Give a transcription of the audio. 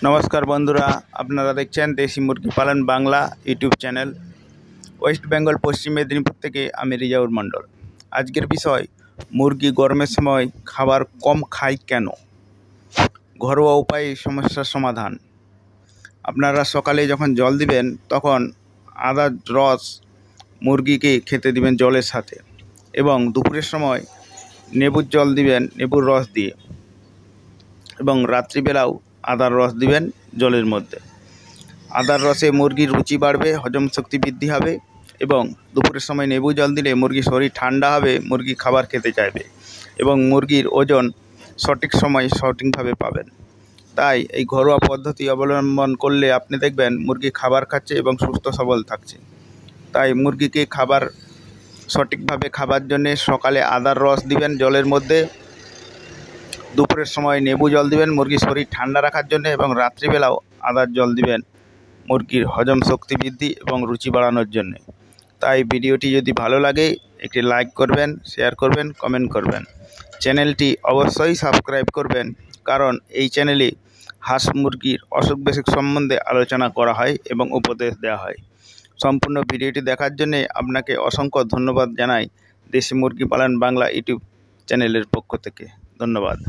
नमस्कार बंधुरा आपनारा देखছেন देशी मुरगी पालन Bangla YouTube channel. West Bengal Paschim Medinipur থেকে আমি রিজাউর মণ্ডল। আজকের বিষয় মুরগি গরমের সময় খাবার কম খায় কেন, ঘরোয়া উপায়ে সমস্যার সমাধান। আপনারা সকালে যখন জল দিবেন তখন আদার রস মুরগিকে খেতে দিবেন জলের সাথে, এবং দুপুরের সময় নেবুর জল দিবেন নেবুর রস দিয়ে, এবং রাত্রিবেলাও আদার রস দিবেন জলের মধ্যে। আদার রসে মুরগির রুচি বাড়বে, হজম শক্তি বৃদ্ধি হবে, এবং দুপুরের সময় নেবু জল দিলে মুরগির শরীর ঠান্ডা হবে, মুরগি খাবার খেতে চাইবে, এবং মুরগির ওজন সঠিক সময় সঠিকভাবে পাবেন। তাই এই ঘরোয়া পদ্ধতি অবলম্বন করলে আপনি দেখবেন মুরগি খাবার খাচ্ছে এবং সুস্থ সবল থাকছে। তাই মুরগিকে খাবার সঠিকভাবে খাবার জন্যে সকালে আদার রস দিবেন জলের মধ্যে, দুপুরের সময় নেবু জল দিবেন মুরগির শরীর ঠান্ডা রাখার জন্য, এবং রাত্রিবেলাও আদার জল দিবেন মুরগির হজম শক্তি বৃদ্ধি এবং রুচি বাড়ানোর জন্য। তাই ভিডিওটি যদি ভালো লাগে একটি লাইক করবেন, শেয়ার করবেন, কমেন্ট করবেন। চ্যানেলটি অবশ্যই সাবস্ক্রাইব করবেন, কারণ এই চ্যানেলে হাঁস মুরগির অসুখ বিসুখ সম্বন্ধে আলোচনা করা হয় এবং উপদেশ দেওয়া হয়। সম্পূর্ণ ভিডিওটি দেখার জন্য আপনাকে অসংখ্য ধন্যবাদ জানাই দেশি মুরগি পালন বাংলা ইউটিউব চ্যানেলের পক্ষ থেকে। ধন্যবাদ।